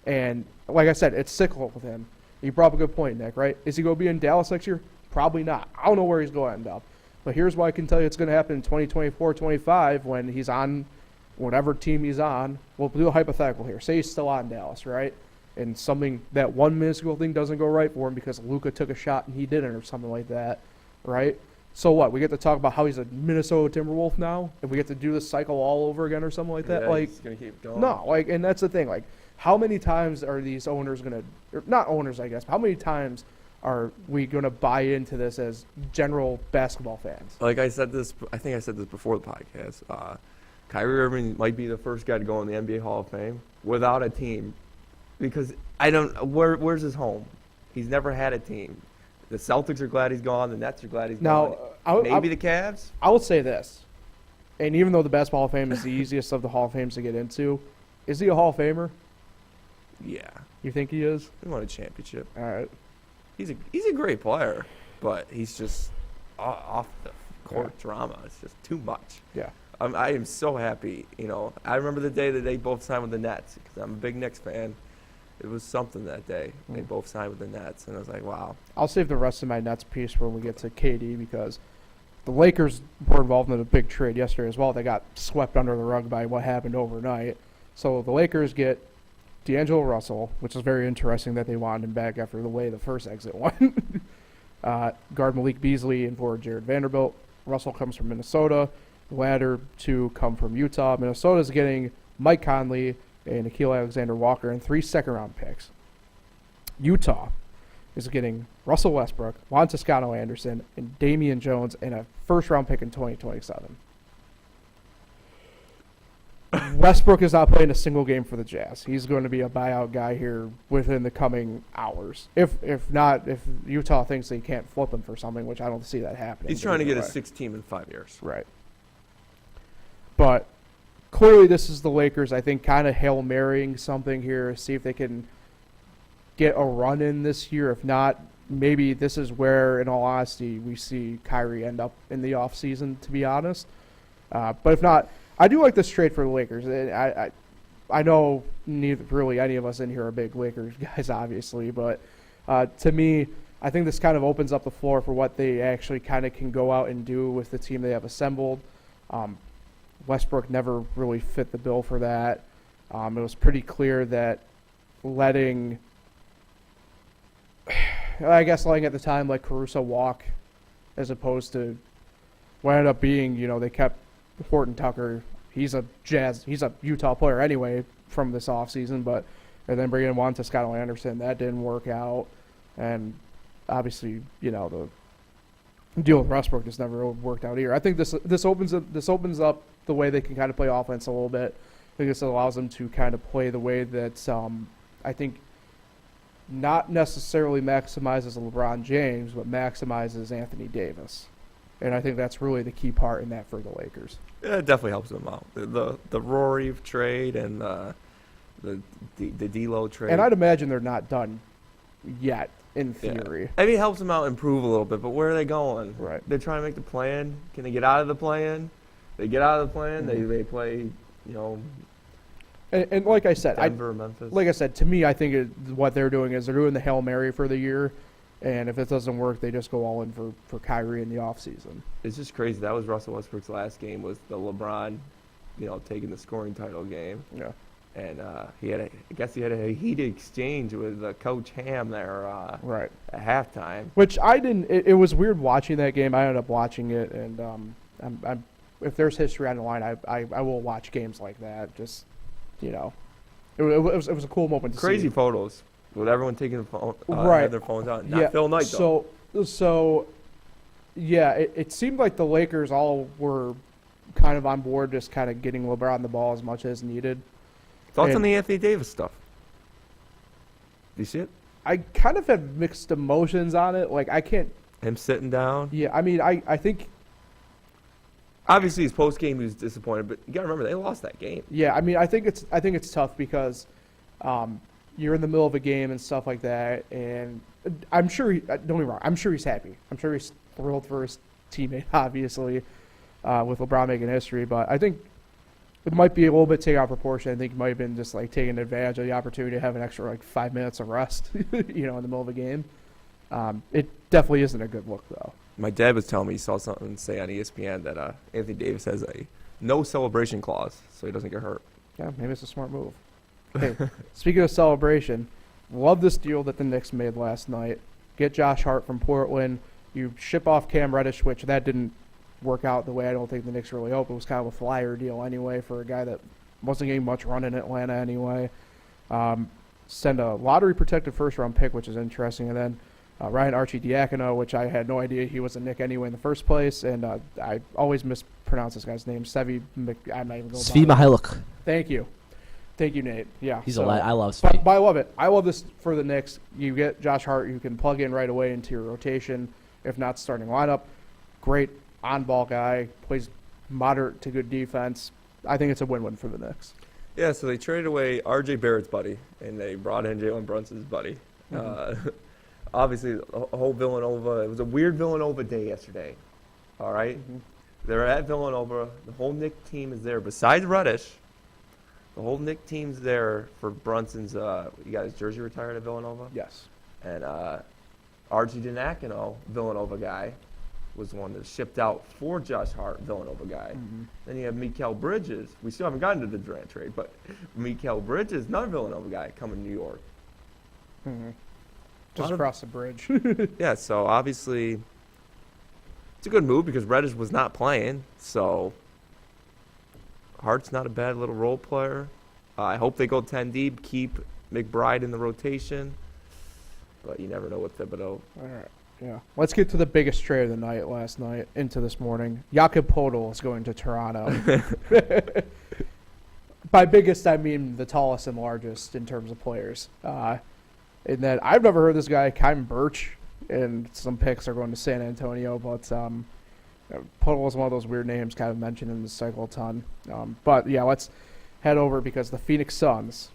And like I said, it's cyclical with him. You brought up a good point, Nick, right? Is he going to be in Dallas next year? Probably not. I don't know where he's going to end up. But here's why I can tell you it's going to happen in 2024, 25 when he's on whatever team he's on. We'll do a hypothetical here. Say he's still on Dallas, right? And something, that one minuscule thing doesn't go right for him because Luka took a shot and he didn't or something like that, right? So what? We get to talk about how he's a Minnesota Timberwolf now, and we get to do this cycle all over again or something like that. Yeah, like, he's gonna keep going. no, like, and that's the thing. Like, how many times are these owners gonna, or not owners, I guess, but how many times are we gonna buy into this as general basketball fans? Like I said this, I think I said this before the podcast. Kyrie Irving might be the first guy to go in the NBA Hall of Fame without a team, because where's his home? He's never had a team. The Celtics are glad he's gone. The Nets are glad he's gone. Maybe the Cavs? I will say this, and even though the Basketball Hall of Fame is the easiest of the Hall of Fames to get into, is he a Hall of Famer? Yeah. You think he is? He won a championship. All right. He's a great player, but he's just off the court drama. It's just too much. Yeah. I am so happy. I remember the day that they both signed with the Nets because I'm a big Knicks fan. It was something that day. They both signed with the Nets, and I was like, wow. I'll save the rest of my Nets piece when we get to KD because the Lakers were involved in a big trade yesterday as well. They got swept under the rug by what happened overnight. So the Lakers get D'Angelo Russell, which is very interesting that they wanted him back after the way the first exit went. Guard Malik Beasley and forward Jared Vanderbilt. Russell comes from Minnesota. The latter two come from Utah. Minnesota's getting Mike Conley and Nickeil Alexander-Walker and 3 second-round picks. Utah is getting Russell Westbrook, Juan Toscano-Anderson, and Damian Jones, and a first-round pick in 2027. Westbrook is not playing a single game for the Jazz. He's going to be a buyout guy here within the coming hours. If Utah thinks they can't flip him for something, which I don't see that happening. He's trying to get a 6 team in 5 years. Right. But clearly this is the Lakers, I think, kind of Hail Marrying something here, see if they can get a run in this year. If not, maybe this is where, in all honesty, we see Kyrie end up in the offseason, to be honest. But if not, I do like this trade for the Lakers. I know neither really any of us in here are big Lakers guys, obviously, but to me, I think this kind of opens up the floor for what they actually kind of can go out and do with the team they have assembled. Westbrook never really fit the bill for that. It was pretty clear that letting at the time like Caruso walk as opposed to what ended up being, they kept Horton Tucker. He's a Utah player anyway from this offseason, and then bringing in Juan Toscano-Anderson, that didn't work out. And obviously, the deal with Westbrook just never worked out either. I think this opens up the way they can kind of play offense a little bit. I think this allows them to kind of play the way that I think not necessarily maximizes LeBron James, but maximizes Anthony Davis. And I think that's really the key part in that for the Lakers. Yeah, it definitely helps them out. The Rory trade and the D'Lo trade. And I'd imagine they're not done yet, in theory. Yeah. I mean, it helps them out improve a little bit, but where are they going? Right. They're trying to make the plan. Can they get out of the plan? They get out of the plan. Mm-hmm. They play, And like I said, Denver, Memphis. Like I said, to me, I think what they're doing is they're doing the Hail Mary for the year. And if it doesn't work, they just go all in for Kyrie in the offseason. It's just crazy. That was Russell Westbrook's last game, was the LeBron taking the scoring title game. Yeah. And I guess he had a heated exchange with Coach Ham there Right. at halftime. Which I didn't. It was weird watching that game. I ended up watching it, and I'm if there's history on the line, I will watch games like that. Just it was a cool moment to see. Crazy photos with everyone taking the phone, Right. had their phones out. Not Phil Knight though. So yeah, it seemed like the Lakers all were kind of on board, just kind of getting LeBron the ball as much as needed. Thoughts on and- the Anthony Davis stuff? Do you see it? I kind of have mixed emotions on it. Like I can't. Him sitting down. Yeah, I mean, I think. Obviously, his post game he was disappointed, but you got to remember they lost that game. Yeah, I mean, I think it's tough because you're in the middle of a game and stuff like that, and I'm sure. Don't get me wrong. I'm sure he's happy. I'm sure he's thrilled for his teammate, obviously, with LeBron making history. But I think it might be a little bit taken out of proportion. I think he might have been just like taking advantage of the opportunity to have an extra 5 minutes of rest, in the middle of a game. It definitely isn't a good look though. My dad was telling me he saw something say on ESPN that Anthony Davis has a no celebration clause, so he doesn't get hurt. Yeah, maybe it's a smart move. Hey, speaking of celebration, love this deal that the Knicks made last night. Get Josh Hart from Portland. You ship off Cam Reddish, which that didn't work out the way I don't think the Knicks really hoped. It was kind of a flyer deal anyway for a guy that wasn't getting much run in Atlanta anyway. Send a lottery-protected first-round pick, which is interesting, and then Ryan Arcidiacono, which I had no idea he was a Knick anyway in the first place, and I always mispronounce this guy's name. I'm not even going to Svi Mihайлuk. Thank you, Nate. Yeah, He's so, I love Svi. but I love it. I love this for the Knicks. You get Josh Hart, you can plug in right away into your rotation, if not starting lineup. Great on-ball guy, plays moderate to good defense. I think it's a win-win for the Knicks. Yeah, so they traded away R.J. Barrett's buddy, and they brought in Jalen Brunson's buddy. Obviously, a whole Villanova. It was a weird Villanova day yesterday. All right? They're at Villanova. The whole Knick team is there. Besides Reddish, the whole Knick team's there for Brunson's. You got his jersey retired at Villanova? Yes. And Arcidiacono, Villanova guy, was the one that shipped out for Josh Hart, Villanova guy. Then you have Mikal Bridges. We still haven't gotten to the Durant trade, but Mikal Bridges, another Villanova guy, coming to New York. Just across the bridge. Yeah, so obviously it's a good move because Reddish was not playing. So Hart's not a bad little role player. I hope they go 10 deep, keep McBride in the rotation. But you never know with Thibodeau. All right. Yeah. Let's get to the biggest trade of the night last night into this morning. Jakob Poeltl is going to Toronto. By biggest, I mean the tallest and largest in terms of players. And then I've never heard this guy, Kym Birch, and some picks are going to San Antonio, but Poeltl is one of those weird names kind of mentioned in the cycle a ton. But yeah, let's head over because the Phoenix Suns,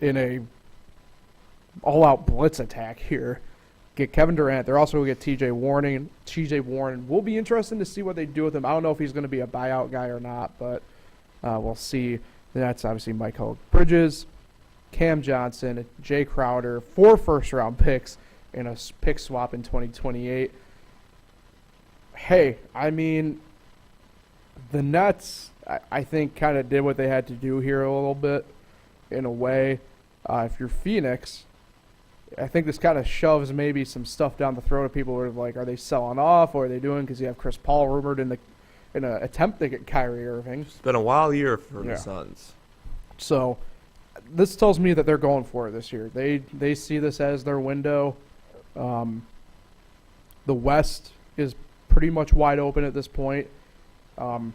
in a all-out blitz attack here, get Kevin Durant. They're also going to get T.J. Warren. T.J. Warren will be interesting to see what they do with him. I don't know if he's going to be a buyout guy or not, but we'll see. That's obviously Michael Bridges, Cam Johnson, Jay Crowder, 4 first-round picks, and a pick swap in 2028. Hey, I mean, the Nets, I think, kind of did what they had to do here a little bit, in a way. If you're Phoenix, I think this kind of shoves maybe some stuff down the throat of people who are like, are they selling off? Or are they doing, because you have Chris Paul rumored in an attempt to get Kyrie Irving. It's been a wild year for Yeah. the Suns. So this tells me that they're going for it this year. They see this as their window. The West is pretty much wide open at this point. And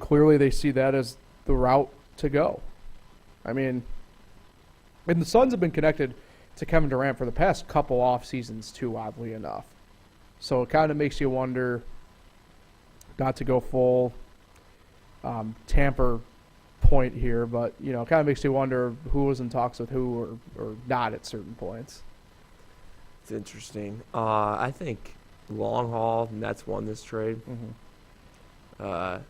clearly they see that as the route to go. I mean, and the Suns have been connected to Kevin Durant for the past couple off seasons too, oddly enough. So it kind of makes you wonder, not to go full tamper point here, but it kind of makes you wonder who was in talks with who or not at certain points. It's interesting. I think long haul, Nets won this trade. 4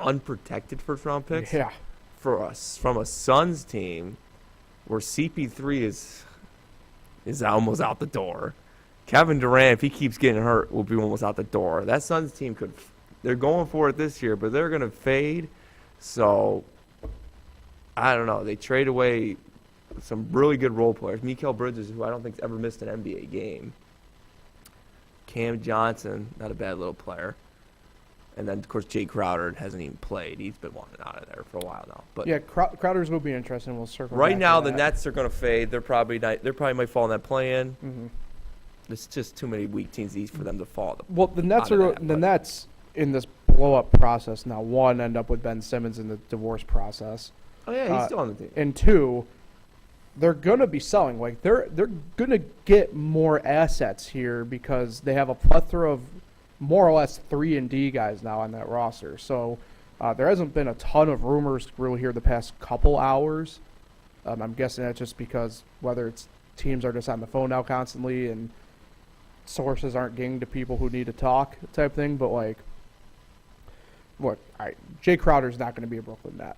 unprotected first-round picks. Yeah. For us, from a Suns team where CP3 is almost out the door. Kevin Durant, if he keeps getting hurt, will be almost out the door. That Suns team could they're going for it this year, but they're going to fade. So, I don't know. They trade away some really good role players. Mikal Bridges, who I don't think's ever missed an NBA game. Cam Johnson, not a bad little player. And then, of course, Jay Crowder hasn't even played. He's been wanting out of there for a while now. But Yeah, Crowder's will be interesting. We'll circle right back now, to the that. Nets are going to fade. They're probably might fall in that play-in. Mhm. There's just too many weak teams east for them to fall. Well, the Nets out of are that, the but- Nets in this blow-up process now. One, end up with Ben Simmons in the divorce process, Oh yeah, he's still on the team. and two, they're gonna be selling. Like they're gonna get more assets here because they have a plethora of more or less 3-and-D guys now on that roster. So there hasn't been a ton of rumors really here the past couple hours. I'm guessing that's just because whether it's teams are just on the phone now constantly and sources aren't getting to people who need to talk type thing. But like, look, Jay Crowder's not going to be a Brooklyn Net.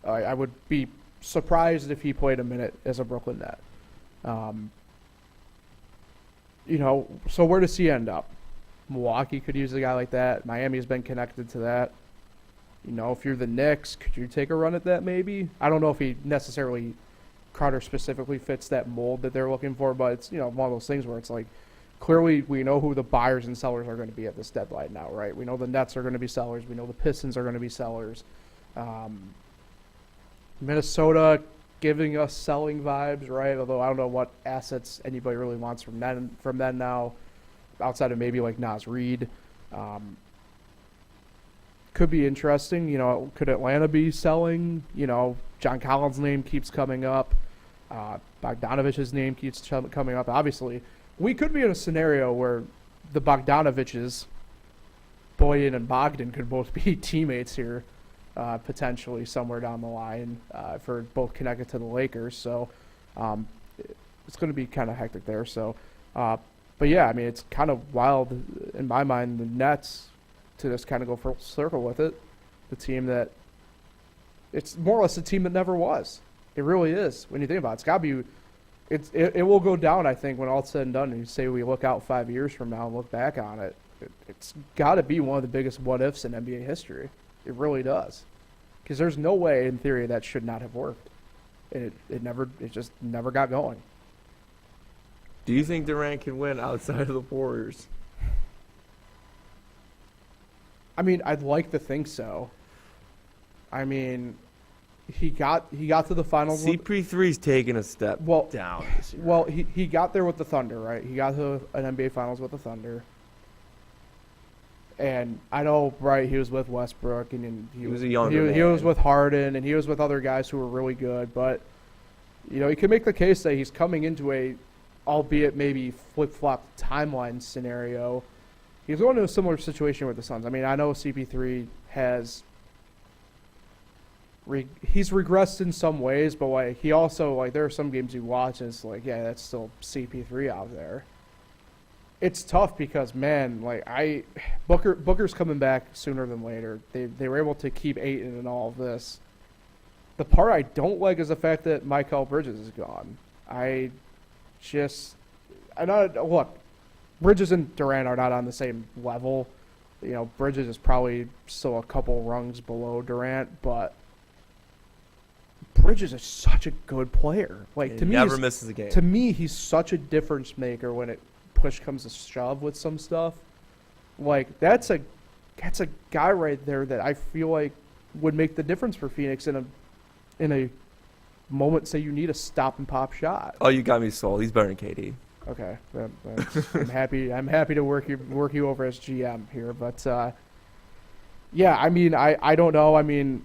I would be surprised if he played a minute as a Brooklyn Net. So where does he end up? Milwaukee could use a guy like that. Miami's been connected to that. If you're the Knicks, could you take a run at that maybe? I don't know if he necessarily, Crowder specifically fits that mold that they're looking for, but it's, one of those things where it's like, clearly we know who the buyers and sellers are going to be at this deadline now, right? We know the Nets are going to be sellers. We know the Pistons are going to be sellers. Minnesota giving us selling vibes, right? Although I don't know what assets anybody really wants from them now, outside of maybe like Naz Reid. Could be interesting. Could Atlanta be selling? John Collins' name keeps coming up. Bogdanovich's name keeps coming up. Obviously, we could be in a scenario where the Bogdanoviches, Boyan and Bogdan, could both be teammates here, potentially somewhere down the line for both connected to the Lakers. So it's going to be kind of hectic there. So, but yeah, I mean, it's kind of wild in my mind, the Nets, to just kind of go full circle with it. The team that, it's more or less a team that never was. It really is. When you think about it, it's got to be, it will go down, I think, when all's said and done. And you say we look out 5 years from now and look back on it, it's got to be one of the biggest what-ifs in NBA history. It really does. Because there's no way, in theory, that should not have worked. And it just never got going. Do you think Durant can win outside of the Warriors? I mean, I'd like to think so. I mean, he got to the finals. CP3's taking a step down this year. Well, he got there with the Thunder, right? He got to an NBA Finals with the Thunder. And I know, right, he was with Westbrook, and he was a younger man. He was with Harden, and he was with other guys who were really good. But, you can make the case that he's coming into a, albeit maybe flip-flop timeline scenario. He's going to a similar situation with the Suns. I mean, I know CP3 he's regressed in some ways, but like he also, there are some games you watch and it's like, yeah, that's still CP3 out there. It's tough because, man, Booker's coming back sooner than later. They were able to keep Ayton and all of this. The part I don't like is the fact that Mikal Bridges is gone. Look, Bridges and Durant are not on the same level. Bridges is probably still a couple rungs below Durant, but Bridges is such a good player. He never misses a game. To me, he's such a difference maker when push comes to shove with some stuff. That's a guy right there that I feel like would make the difference for Phoenix in a moment. Say you need a stop and pop shot. Oh, you got me sold. He's better than KD. Okay, I'm happy. I'm happy to work you over as GM here, but yeah, I mean, I don't know. I mean,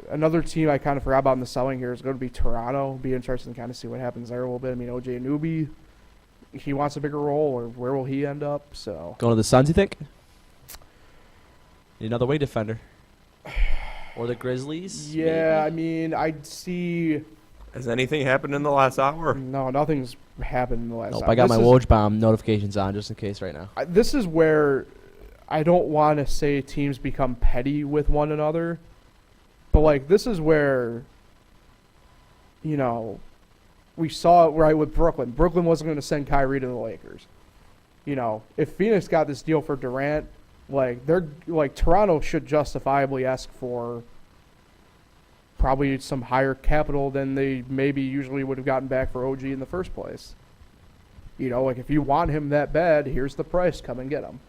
another team I kind of forgot about in the selling here is going to be Toronto. Be interesting to kind of see what happens there a little bit. I mean, OJ Anunoby, he wants a bigger role, or where will he end up? So Going to the Suns, you think? Another way defender. Or the Grizzlies? yeah, maybe? I mean, I'd see. Has anything happened in the last hour? No, nothing's happened in the last. Nope, hour. I got This my is- Woj bomb notifications on just in case right now. This is where I don't want to say teams become petty with one another, but this is where, we saw it right with Brooklyn. Brooklyn wasn't going to send Kyrie to the Lakers. If Phoenix got this deal for Durant, Like Toronto should justifiably ask for probably some higher capital than they maybe usually would have gotten back for OG in the first place. You know, like if you want him that bad, here's the price. Come and get him.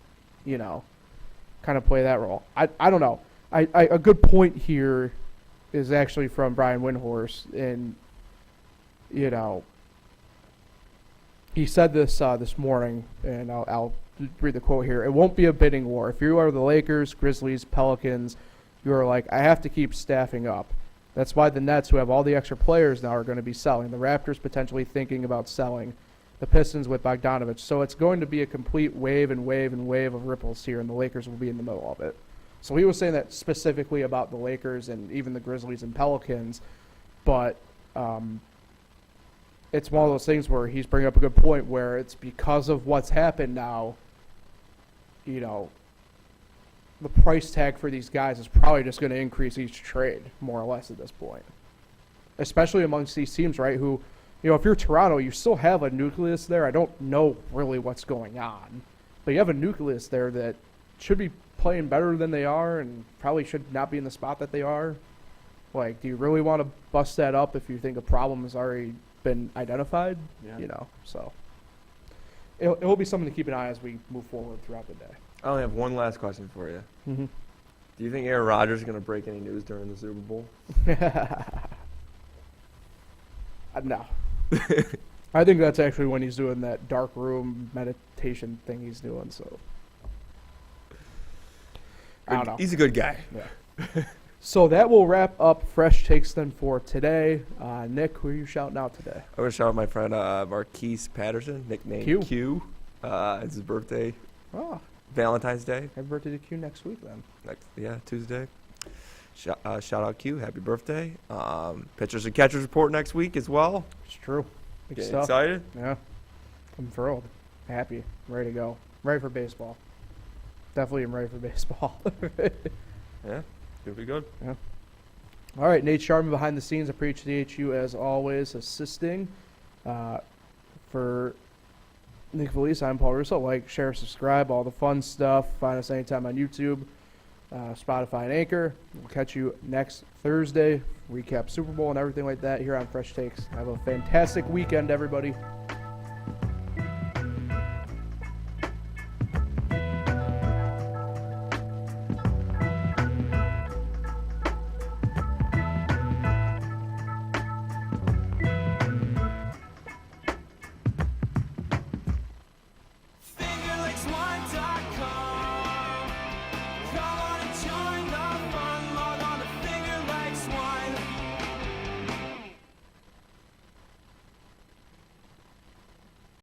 You know, kind of play that role. I don't know. A good point here is actually from Brian Windhorst, and you know, he said this this morning, and I'll read the quote here. It won't be a bidding war. If you are the Lakers, Grizzlies, Pelicans, you are like, I have to keep staffing up. That's why the Nets, who have all the extra players now, are going to be selling. The Raptors potentially thinking about selling. The Pistons with Bogdanovich. So it's going to be a complete wave and wave and wave of ripples here, and the Lakers will be in the middle of it. So he was saying that specifically about the Lakers and even the Grizzlies and Pelicans, but it's one of those things where he's bringing up a good point where it's because of what's happened now, you know, the price tag for these guys is probably just going to increase each trade, more or less, at this point. Especially amongst these teams, right, who, you know, if you're Toronto, you still have a nucleus there. I don't know really what's going on, but you have a nucleus there that should be playing better than they are and probably should not be in the spot that they are. Like, do you really want to bust that up if you think a problem has already been identified? Yeah. You know, so it will be something to keep an eye as we move forward throughout the day. I only have one last question for you. Mm-hmm. Do you think Aaron Rodgers is going to break any news during the Super Bowl? No. I think that's actually when he's doing that dark room meditation thing he's doing. So I don't know. He's a good guy. Yeah. So that will wrap up Fresh Takes then for today. Nick, who are you shouting out today? I'm going to shout out my friend Marquise Patterson, nicknamed Q. It's his birthday. Oh, Valentine's Day. happy birthday to Q next week then. Tuesday. Shout out Q. Happy birthday. Pitchers and catchers report next week as well. It's true. Big Getting stuff. excited? Yeah. I'm thrilled. Happy. Ready to go. Ready for baseball. Definitely am ready for baseball. Yeah. Gonna be good. Yeah. All right, Nate Sharman behind the scenes. I appreciate you as always assisting. For Nick Felice, I'm Paul Russo. Like, share, subscribe, all the fun stuff. Find us anytime on YouTube, Spotify, and Anchor. We'll catch you next Thursday. Recap Super Bowl and everything like that here on Fresh Takes. Have a fantastic weekend, everybody.